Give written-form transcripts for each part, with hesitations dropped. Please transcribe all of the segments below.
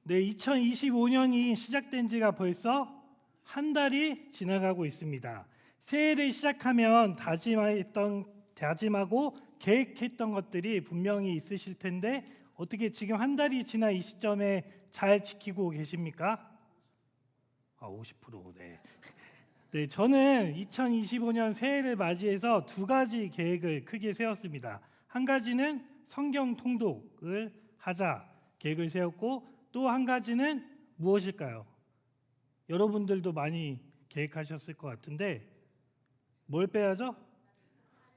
네, 2025년이 시작된 지가 벌써 한 달이 지나가고 있습니다. 새해를 시작하면 다짐하고 계획했던 것들이 분명히 있으실 텐데 어떻게 지금 한 달이 지나 이 시점에 잘 지키고 계십니까? 50%. 네. 네, 저는 2025년 새해를 맞이해서 두 가지 계획을 크게 세웠습니다. 한 가지는 성경 통독을 하자 계획을 세웠고, 또 한 가지는 무엇일까요? 여러분들도 많이 계획하셨을 것 같은데 뭘 빼야죠?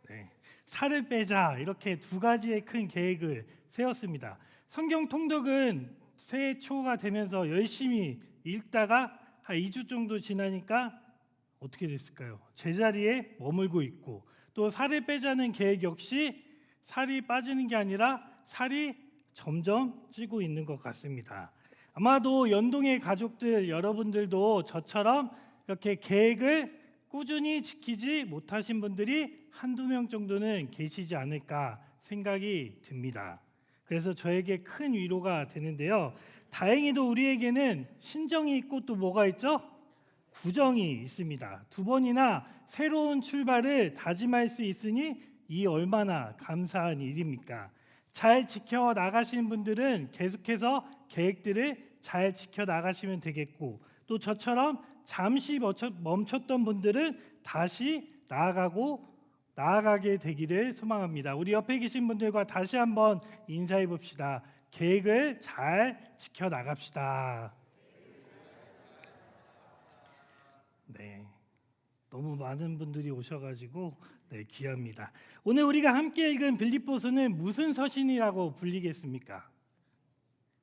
네, 살을 빼자. 이렇게 두 가지의 큰 계획을 세웠습니다. 성경 통독은 새해 초가 되면서 열심히 읽다가 한 2주 정도 지나니까 어떻게 됐을까요? 제자리에 머물고 있고, 또 살을 빼자는 계획 역시 살이 빠지는 게 아니라 살이 점점 찌고 있는 것 같습니다. 아마도 연동의 가족들 여러분들도 저처럼 이렇게 계획을 꾸준히 지키지 못하신 분들이 한두 명 정도는 계시지 않을까 생각이 듭니다. 그래서 저에게 큰 위로가 되는데요. 다행히도 우리에게는 신정이 있고 또 뭐가 있죠? 구정이 있습니다. 두 번이나 새로운 출발을 다짐할 수 있으니 이 얼마나 감사한 일입니까? 잘 지켜 나가시는 분들은 계속해서 계획들을 잘 지켜 나가시면 되겠고, 또 저처럼 잠시 멈췄던 분들은 다시 나아가게 되기를 소망합니다. 우리 옆에 계신 분들과 다시 한번 인사해 봅시다. 계획을 잘 지켜 나갑시다. 네, 너무 많은 분들이 오셔가지고 귀합니다. 오늘 우리가 함께 읽은 빌립보서는 무슨 서신이라고 불리겠습니까?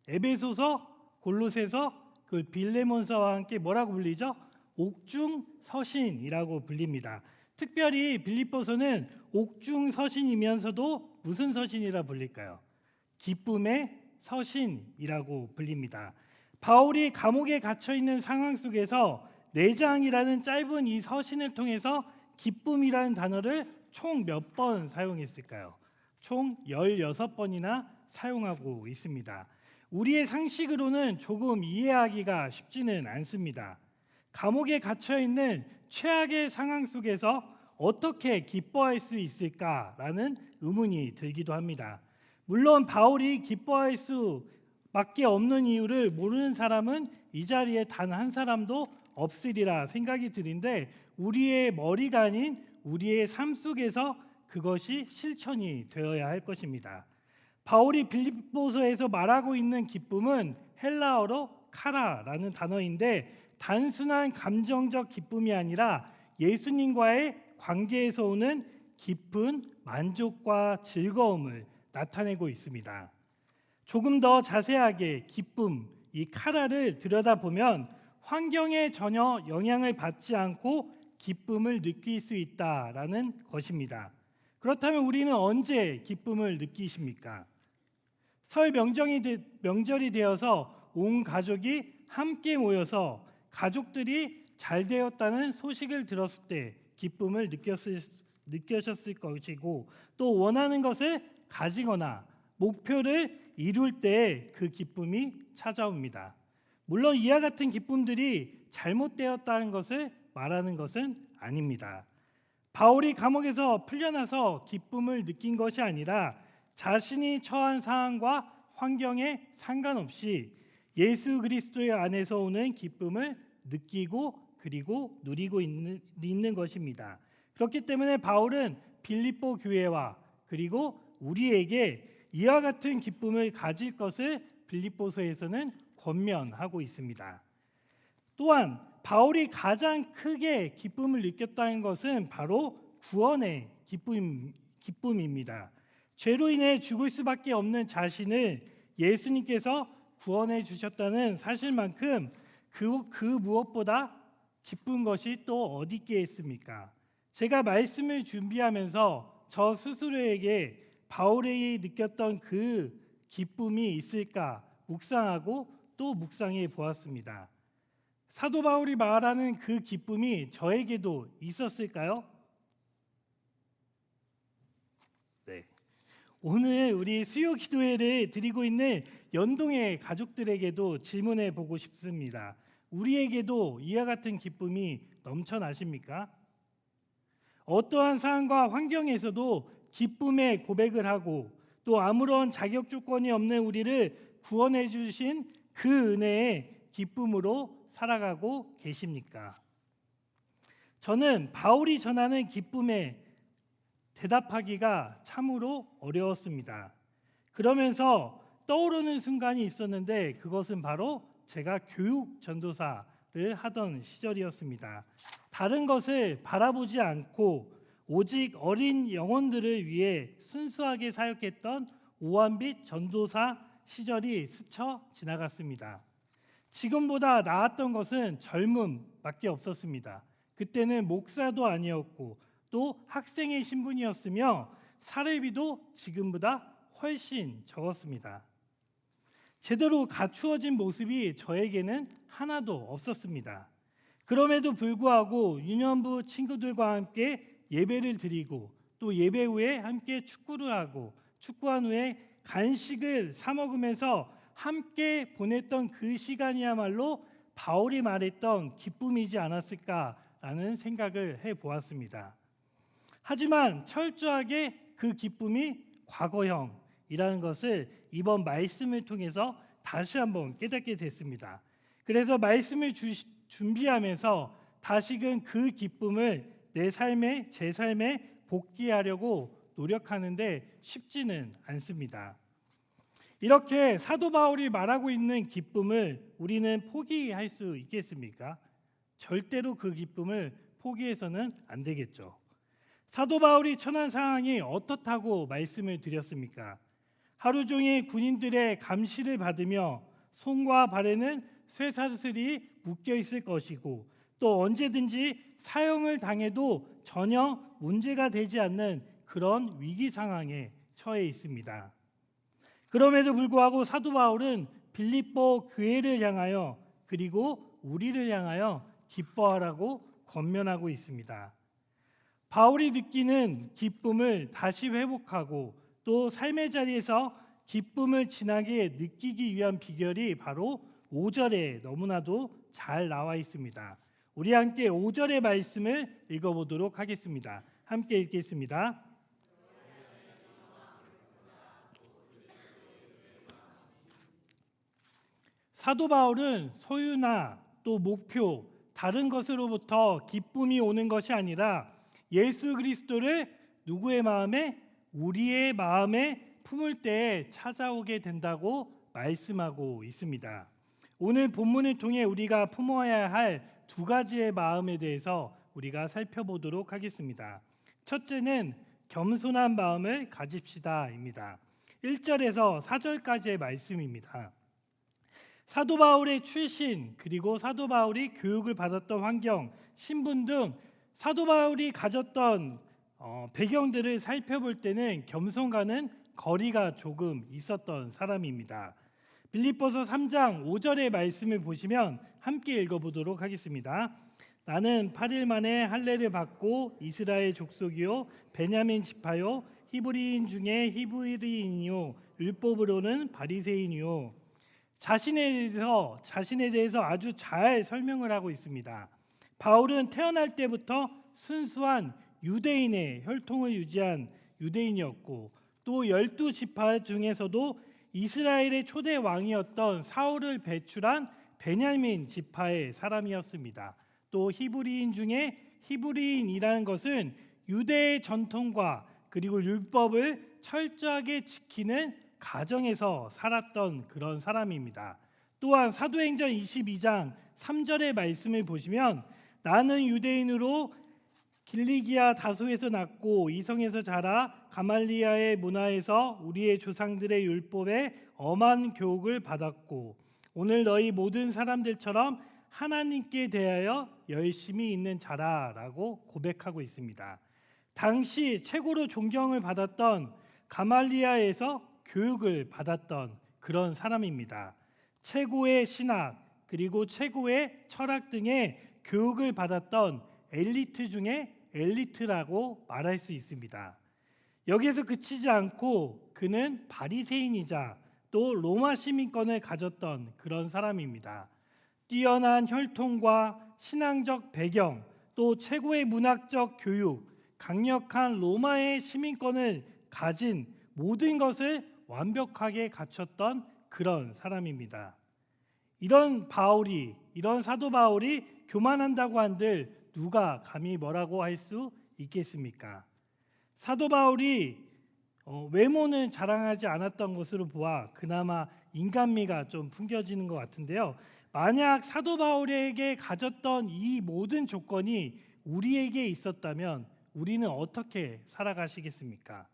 에베소서, 골로새서, 그 빌레몬서와 함께 뭐라고 불리죠? 옥중 서신이라고 불립니다. 특별히 빌립보서는 옥중 서신이면서도 무슨 서신이라 불릴까요? 기쁨의 서신이라고 불립니다. 바울이 감옥에 갇혀 있는 상황 속에서 4장이라는 짧은 이 서신을 통해서 기쁨이라는 단어를 총 몇 번 사용했을까요? 총 16번이나 사용하고 있습니다. 우리의 상식으로는 조금 이해하기가 쉽지는 않습니다. 감옥에 갇혀 있는 최악의 상황 속에서 어떻게 기뻐할 수 있을까라는 의문이 들기도 합니다. 물론 바울이 기뻐할 수밖에 없는 이유를 모르는 사람은 이 자리에 단 한 사람도 없으리라 생각이 드는데, 우리의 머리가 아닌 우리의 삶 속에서 그것이 실천이 되어야 할 것입니다. 바울이 빌립보서에서 말하고 있는 기쁨은 헬라어로 카라라는 단어인데, 단순한 감정적 기쁨이 아니라 예수님과의 관계에서 오는 깊은 만족과 즐거움을 나타내고 있습니다. 조금 더 자세하게 기쁨, 이 카라를 들여다보면 환경에 전혀 영향을 받지 않고 기쁨을 느낄 수 있다라는 것입니다. 그렇다면 우리는 언제 기쁨을 느끼십니까? 설 명절이 되어서 온 가족이 함께 모여서 가족들이 잘 되었다는 소식을 들었을 때 기쁨을 느끼셨을 것이고, 또 원하는 것을 가지거나 목표를 이룰 때 그 기쁨이 찾아옵니다. 물론 이와 같은 기쁨들이 잘못되었다는 것을 말하는 것은 아닙니다. 바울이 감옥에서 풀려나서 기쁨을 느낀 것이 아니라 자신이 처한 상황과 환경에 상관없이 예수 그리스도의 안에서 오는 기쁨을 느끼고 그리고 누리고 있는 것입니다. 그렇기 때문에 바울은 빌립보 교회와 그리고 우리에게 이와 같은 기쁨을 가질 것을 빌립보서에서는 권면하고 있습니다. 또한 바울이 가장 크게 기쁨을 느꼈다는 것은 바로 구원의 기쁨입니다. 죄로 인해 죽을 수밖에 없는 자신을 예수님께서 구원해 주셨다는 사실만큼 그 무엇보다 기쁜 것이 또 어디 있겠습니까? 제가 말씀을 준비하면서 저 스스로에게 바울이 느꼈던 그 기쁨이 있을까 묵상하고 또 묵상해 보았습니다. 사도 바울이 말하는 그 기쁨이 저에게도 있었을까요? 네. 오늘 우리 수요 기도회를 드리고 있는 연동의 가족들에게도 질문해 보고 싶습니다. 우리에게도 이와 같은 기쁨이 넘쳐나십니까? 어떠한 상황과 환경에서도 기쁨의 고백을 하고 또 아무런 자격 조건이 없는 우리를 구원해 주신 그 은혜의 기쁨으로 살아가고 계십니까? 저는 바울이 전하는 기쁨에 대답하기가 참으로 어려웠습니다. 그러면서 떠오르는 순간이 있었는데 그것은 바로 제가 교육 전도사를 하던 시절이었습니다. 다른 것을 바라보지 않고 오직 어린 영혼들을 위해 순수하게 사역했던 오한빛 전도사 시절이 스쳐 지나갔습니다. 지금보다 나았던 것은 젊음밖에 없었습니다. 그때는 목사도 아니었고 또 학생의 신분이었으며 사례비도 지금보다 훨씬 적었습니다. 제대로 갖추어진 모습이 저에게는 하나도 없었습니다. 그럼에도 불구하고 유년부 친구들과 함께 예배를 드리고 또 예배 후에 함께 축구를 하고 축구한 후에 간식을 사 먹으면서 함께 보냈던 그 시간이야말로 바울이 말했던 기쁨이지 않았을까라는 생각을 해보았습니다. 하지만 철저하게 그 기쁨이 과거형이라는 것을 이번 말씀을 통해서 다시 한번 깨닫게 됐습니다. 그래서 말씀을 준비하면서 다시금 그 기쁨을 제 삶에 복귀하려고 노력하는데 쉽지는 않습니다. 이렇게 사도 바울이 말하고 있는 기쁨을 우리는 포기할 수 있겠습니까? 절대로 그 기쁨을 포기해서는 안 되겠죠. 사도 바울이 처한 상황이 어떻다고 말씀을 드렸습니까? 하루 종일 군인들의 감시를 받으며 손과 발에는 쇠사슬이 묶여 있을 것이고 또 언제든지 사형을 당해도 전혀 문제가 되지 않는 그런 위기 상황에 처해 있습니다. 그럼에도 불구하고 사도 바울은 빌립보 교회를 향하여 그리고 우리를 향하여 기뻐하라고 권면하고 있습니다. 바울이 느끼는 기쁨을 다시 회복하고 또 삶의 자리에서 기쁨을 진하게 느끼기 위한 비결이 바로 5절에 너무나도 잘 나와 있습니다. 우리 함께 5절의 말씀을 읽어보도록 하겠습니다. 함께 읽겠습니다. 사도 바울은 소유나 또 목표, 다른 것으로부터 기쁨이 오는 것이 아니라 예수 그리스도를 누구의 마음에? 우리의 마음에 품을 때에 찾아오게 된다고 말씀하고 있습니다. 오늘 본문을 통해 우리가 품어야 할 두 가지의 마음에 대해서 우리가 살펴보도록 하겠습니다. 첫째는 겸손한 마음을 가집시다입니다. 1절에서 4절까지의 말씀입니다. 사도 바울의 출신 그리고 사도 바울이 교육을 받았던 환경, 신분 등 사도 바울이 가졌던 배경들을 살펴볼 때는 겸손과는 거리가 조금 있었던 사람입니다. 빌립보서 3장 5절의 말씀을 보시면 함께 읽어보도록 하겠습니다. 나는 8일 만에 할례를 받고 이스라엘 족속이요 베냐민 지파요 히브리인 중에 히브리인이요 율법으로는 바리새인이요. 자신에 대해서 아주 잘 설명을 하고 있습니다. 바울은 태어날 때부터 순수한 유대인의 혈통을 유지한 유대인이었고 또 12지파 중에서도 이스라엘의 초대 왕이었던 사울을 배출한 베냐민 지파의 사람이었습니다. 또 히브리인 중에 히브리인이라는 것은 유대의 전통과 그리고 율법을 철저하게 지키는 가정에서 살았던 그런 사람입니다. 또한 사도행전 22장 3절의 말씀을 보시면 나는 유대인으로 길리기아 다소에서 났고 이성에서 자라 가말리아의 문화에서 우리의 조상들의 율법에 엄한 교육을 받았고 오늘 너희 모든 사람들처럼 하나님께 대하여 열심히 있는 자라라고 고백하고 있습니다. 당시 최고로 존경을 받았던 가말리아에서 교육을 받았던 그런 사람입니다. 최고의 신학 그리고 최고의 철학 등의 교육을 받았던 엘리트 중에 엘리트라고 말할 수 있습니다. 여기에서 그치지 않고 그는 바리새인이자 또 로마 시민권을 가졌던 그런 사람입니다. 뛰어난 혈통과 신앙적 배경, 또 최고의 문학적 교육, 강력한 로마의 시민권을 가진 모든 것을 완벽하게 갖췄던 그런 사람입니다. 이런 사도 바울이 교만한다고 한들 누가 감히 뭐라고 할 수 있겠습니까? 사도 바울이 외모는 자랑하지 않았던 것으로 보아 그나마 인간미가 좀 풍겨지는 것 같은데요. 만약 사도 바울에게 가졌던 이 모든 조건이 우리에게 있었다면 우리는 어떻게 살아가시겠습니까?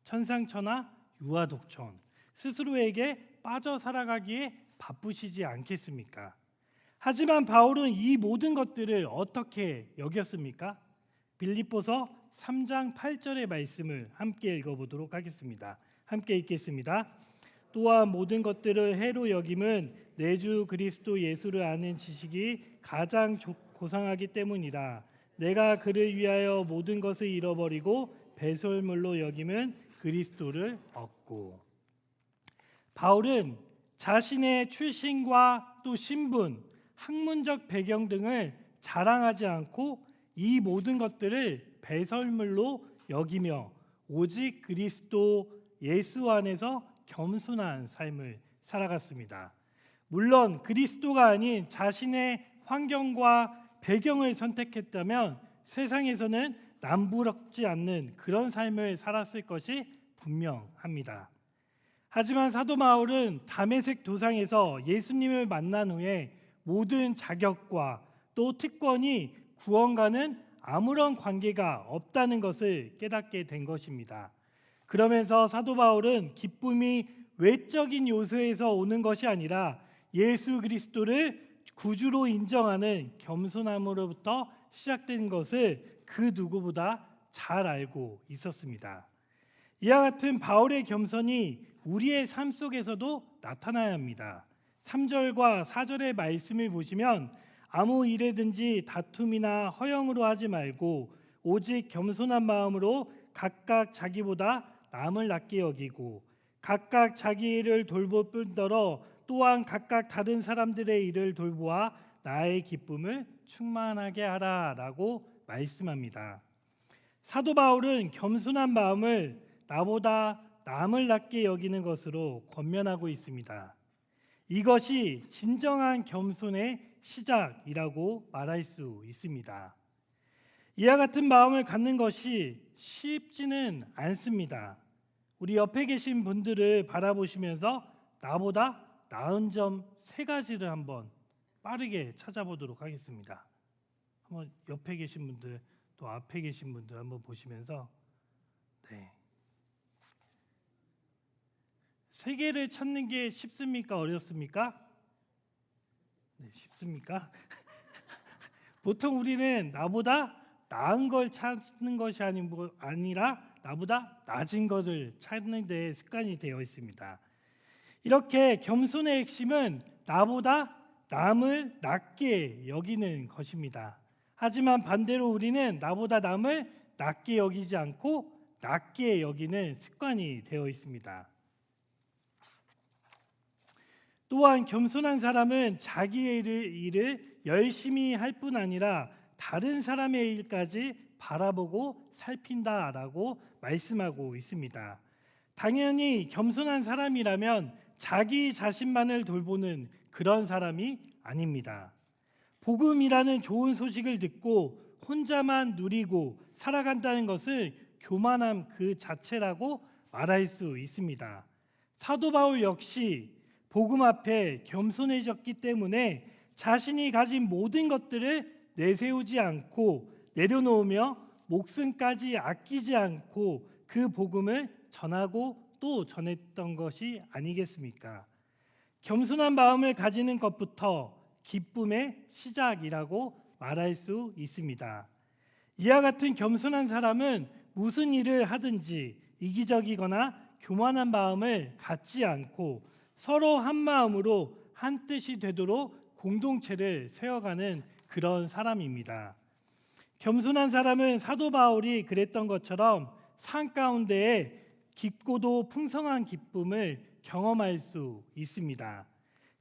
천상천하 유아독존, 스스로에게 빠져 살아가기에 바쁘시지 않겠습니까? 하지만 바울은 이 모든 것들을 어떻게 여겼습니까? 빌립보서 3장 8절의 말씀을 함께 읽어보도록 하겠습니다. 함께 읽겠습니다. 또한 모든 것들을 해로 여김은 내 주 그리스도 예수를 아는 지식이 가장 고상하기 때문이라. 내가 그를 위하여 모든 것을 잃어버리고 배설물로 여김은 그리스도를 얻고. 바울은 자신의 출신과 또 신분, 학문적 배경 등을 자랑하지 않고 이 모든 것들을 배설물로 여기며 오직 그리스도 예수 안에서 겸손한 삶을 살아갔습니다. 물론 그리스도가 아닌 자신의 환경과 배경을 선택했다면 세상에서는 남부럽지 않는 그런 삶을 살았을 것이 분명합니다. 하지만 사도 바울은 다메섹 도상에서 예수님을 만난 후에 모든 자격과 또 특권이 구원과는 아무런 관계가 없다는 것을 깨닫게 된 것입니다. 그러면서 사도 바울은 기쁨이 외적인 요소에서 오는 것이 아니라 예수 그리스도를 구주로 인정하는 겸손함으로부터 시작된 것을 그 누구보다 잘 알고 있었습니다. 이와 같은 바울의 겸손이 우리의 삶 속에서도 나타나야 합니다. 3절과 4절의 말씀을 보시면 아무 일에든지 다툼이나 허영으로 하지 말고 오직 겸손한 마음으로 각각 자기보다 남을 낫게 여기고 각각 자기 일을 돌볼 뿐더러 또한 각각 다른 사람들의 일을 돌보아 나의 기쁨을 충만하게 하라라고 말씀합니다. 사도 바울은 겸손한 마음을 나보다 남을 낫게 여기는 것으로 권면하고 있습니다. 이것이 진정한 겸손의 시작이라고 말할 수 있습니다. 이와 같은 마음을 갖는 것이 쉽지는 않습니다. 우리 옆에 계신 분들을 바라보시면서 나보다 나은 점 3가지를 한번 빠르게 찾아보도록 하겠습니다. 한번 옆에 계신 분들 또 앞에 계신 분들 한번 보시면서 3개를 찾는 게 쉽습니까? 어렵습니까? 네, 쉽습니까? 보통 우리는 나보다 나은 걸 찾는 것이 아니라 나보다 낮은 것을 찾는 데 습관이 되어 있습니다. 이렇게 겸손의 핵심은 나보다 남을 낮게 여기는 것입니다. 하지만 반대로 우리는 나보다 남을 낮게 여기지 않고 낮게 여기는 습관이 되어 있습니다. 또한 겸손한 사람은 자기의 일을 열심히 할 뿐 아니라 다른 사람의 일까지 바라보고 살핀다라고 말씀하고 있습니다. 당연히 겸손한 사람이라면 자기 자신만을 돌보는 그런 사람이 아닙니다. 복음이라는 좋은 소식을 듣고 혼자만 누리고 살아간다는 것을 교만함 그 자체라고 말할 수 있습니다. 사도 바울 역시 복음 앞에 겸손해졌기 때문에 자신이 가진 모든 것들을 내세우지 않고 내려놓으며 목숨까지 아끼지 않고 그 복음을 전하고 또 전했던 것이 아니겠습니까? 겸손한 마음을 가지는 것부터 기쁨의 시작이라고 말할 수 있습니다. 이와 같은 겸손한 사람은 무슨 일을 하든지 이기적이거나 교만한 마음을 갖지 않고 서로 한 마음으로 한 뜻이 되도록 공동체를 세워가는 그런 사람입니다. 겸손한 사람은 사도 바울이 그랬던 것처럼 산 가운데에 깊고도 풍성한 기쁨을 경험할 수 있습니다.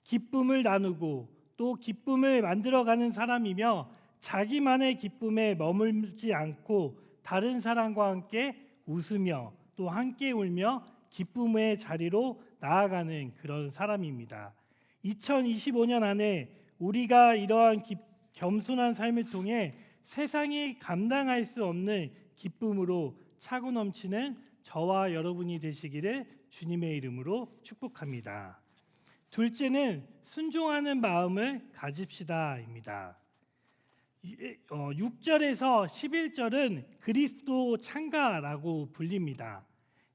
기쁨을 나누고 또 기쁨을 만들어가는 사람이며 자기만의 기쁨에 머물지 않고 다른 사람과 함께 웃으며 또 함께 울며 기쁨의 자리로 나아가는 그런 사람입니다. 2025년 안에 우리가 이러한 겸손한 삶을 통해 세상이 감당할 수 없는 기쁨으로 차고 넘치는 저와 여러분이 되시기를 주님의 이름으로 축복합니다. 둘째는 순종하는 마음을 가집시다입니다. 6절에서 11절은 그리스도 찬가라고 불립니다.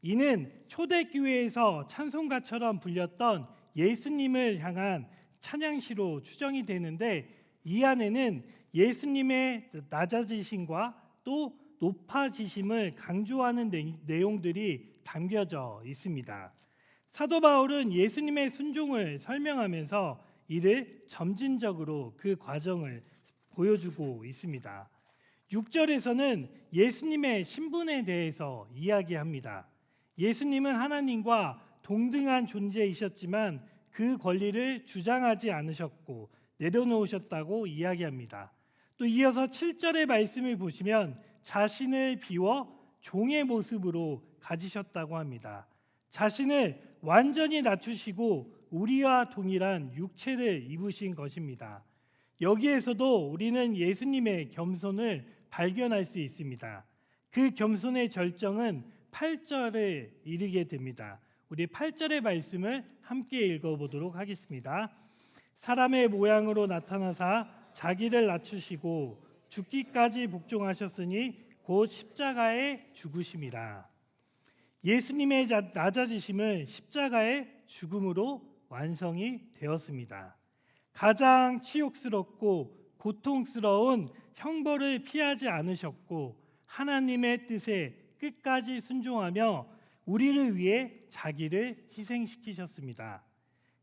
이는 초대교회에서 찬송가처럼 불렸던 예수님을 향한 찬양시로 추정이 되는데 이 안에는 예수님의 낮아지심과 또 높아지심을 강조하는 내용들이 담겨져 있습니다. 사도 바울은 예수님의 순종을 설명하면서 이를 점진적으로 그 과정을 보여주고 있습니다. 6절에서는 예수님의 신분에 대해서 이야기합니다. 예수님은 하나님과 동등한 존재이셨지만 그 권리를 주장하지 않으셨고 내려놓으셨다고 이야기합니다. 또 이어서 7절의 말씀을 보시면 자신을 비워 종의 모습으로 가지셨다고 합니다. 자신을 완전히 낮추시고 우리와 동일한 육체를 입으신 것입니다. 여기에서도 우리는 예수님의 겸손을 발견할 수 있습니다. 그 겸손의 절정은 8절에 이르게 됩니다. 우리 8절의 말씀을 함께 읽어보도록 하겠습니다. 사람의 모양으로 나타나사 자기를 낮추시고 죽기까지 복종하셨으니 곧 십자가에 죽으심이라. 예수님의 낮아지심은 십자가의 죽음으로 완성이 되었습니다. 가장 치욕스럽고 고통스러운 형벌을 피하지 않으셨고 하나님의 뜻에 끝까지 순종하며 우리를 위해 자기를 희생시키셨습니다.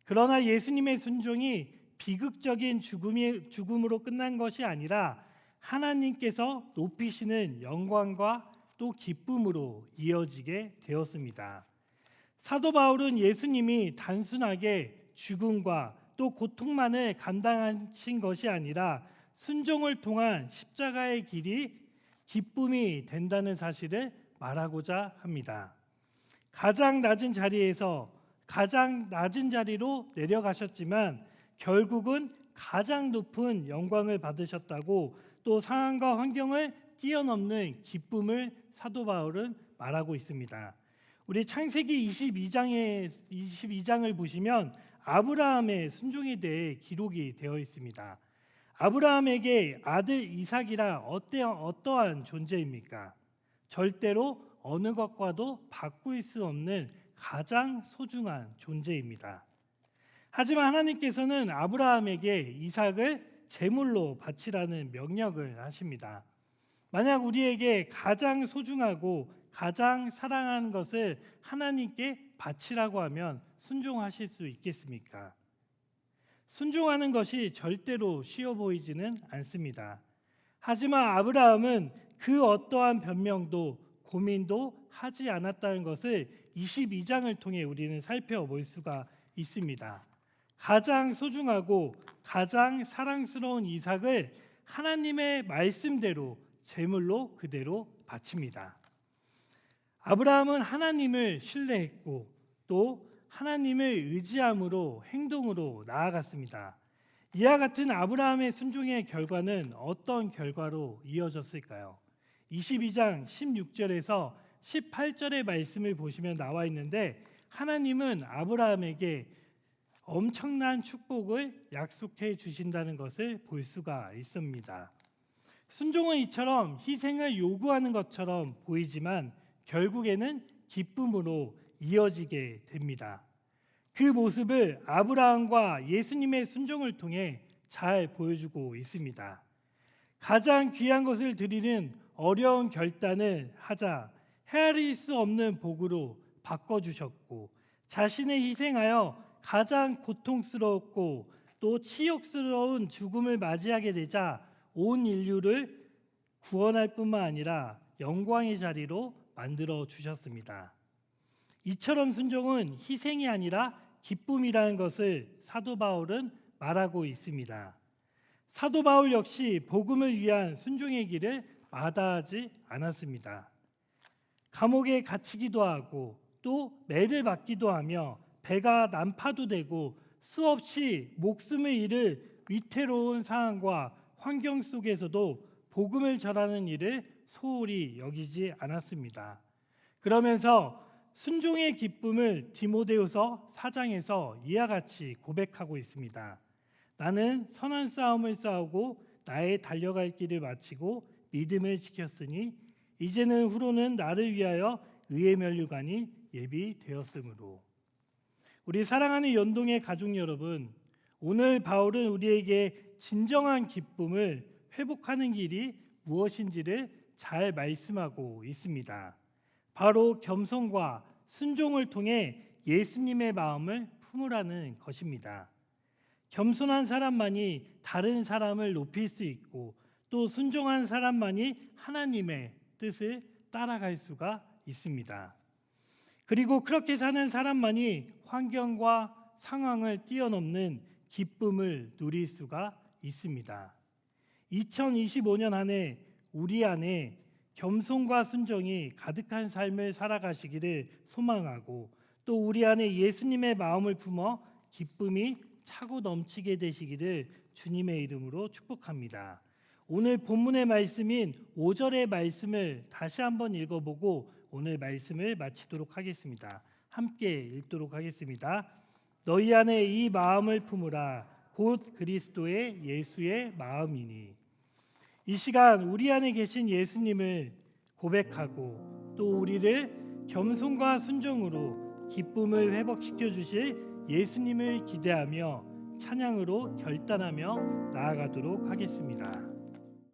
그러나 예수님의 순종이 비극적인 죽음으로 끝난 것이 아니라 하나님께서 높이시는 영광과 또 기쁨으로 이어지게 되었습니다. 사도 바울은 예수님이 단순하게 죽음과 또 고통만을 감당하신 것이 아니라 순종을 통한 십자가의 길이 기쁨이 된다는 사실을 말하고자 합니다. 가장 낮은 자리에서 가장 낮은 자리로 내려가셨지만 결국은 가장 높은 영광을 받으셨다고 또 상황과 환경을 뛰어넘는 기쁨을 사도 바울은 말하고 있습니다. 우리 창세기 22장을 보시면 아브라함의 순종에 대해 기록이 되어 있습니다. 아브라함에게 아들 이삭이라 어떠한 존재입니까? 절대로 어느 것과도 바꿀 수 없는 가장 소중한 존재입니다. 하지만 하나님께서는 아브라함에게 이삭을 제물로 바치라는 명령을 하십니다. 만약 우리에게 가장 소중하고 가장 사랑하는 것을 하나님께 바치라고 하면 순종하실 수 있겠습니까? 순종하는 것이 절대로 쉬워 보이지는 않습니다. 하지만 아브라함은 그 어떠한 변명도 고민도 하지 않았다는 것을 22장을 통해 우리는 살펴볼 수가 있습니다. 가장 소중하고 가장 사랑스러운 이삭을 하나님의 말씀대로 제물로 그대로 바칩니다. 아브라함은 하나님을 신뢰했고 또 하나님을 의지함으로 행동으로 나아갔습니다. 이와 같은 아브라함의 순종의 결과는 어떤 결과로 이어졌을까요? 22장 16절에서 18절의 말씀을 보시면 나와 있는데 하나님은 아브라함에게 엄청난 축복을 약속해 주신다는 것을 볼 수가 있습니다. 순종은 이처럼 희생을 요구하는 것처럼 보이지만 결국에는 기쁨으로 이어지게 됩니다. 그 모습을 아브라함과 예수님의 순종을 통해 잘 보여주고 있습니다. 가장 귀한 것을 드리는 어려운 결단을 하자 헤아릴 수 없는 복으로 바꿔주셨고 자신을 희생하여 가장 고통스럽고 또 치욕스러운 죽음을 맞이하게 되자 온 인류를 구원할 뿐만 아니라 영광의 자리로 만들어 주셨습니다. 이처럼 순종은 희생이 아니라 기쁨이라는 것을 사도 바울은 말하고 있습니다. 사도 바울 역시 복음을 위한 순종의 길을 마다하지 않았습니다. 감옥에 갇히기도 하고 또 매를 맞기도 하며 배가 난파도 되고 수없이 목숨을 잃을 위태로운 상황과 환경 속에서도 복음을 전하는 일을 소홀히 여기지 않았습니다. 그러면서 순종의 기쁨을 디모데후서 4장에서 이와 같이 고백하고 있습니다. 나는 선한 싸움을 싸우고 나의 달려갈 길을 마치고 믿음을 지켰으니 이제는 후로는 나를 위하여 의의 면류관이 예비되었으므로. 우리 사랑하는 연동의 가족 여러분, 오늘 바울은 우리에게 진정한 기쁨을 회복하는 길이 무엇인지를 잘 말씀하고 있습니다. 바로 겸손과 순종을 통해 예수님의 마음을 품으라는 것입니다. 겸손한 사람만이 다른 사람을 높일 수 있고 또 순종한 사람만이 하나님의 뜻을 따라갈 수가 있습니다. 그리고 그렇게 사는 사람만이 환경과 상황을 뛰어넘는 기쁨을 누릴 수가 있습니다. 2025년 한 해 우리 안에 겸손과 순종이 가득한 삶을 살아가시기를 소망하고 또 우리 안에 예수님의 마음을 품어 기쁨이 차고 넘치게 되시기를 주님의 이름으로 축복합니다. 오늘 본문의 말씀인 5절의 말씀을 다시 한번 읽어보고 오늘 말씀을 마치도록 하겠습니다. 함께 읽도록 하겠습니다. 너희 안에 이 마음을 품으라 곧 그리스도의 예수의 마음이니. 이 시간 우리 안에 계신 예수님을 고백하고 또 우리를 겸손과 순종으로 기쁨을 회복시켜 주실 예수님을 기대하며 찬양으로 결단하며 나아가도록 하겠습니다.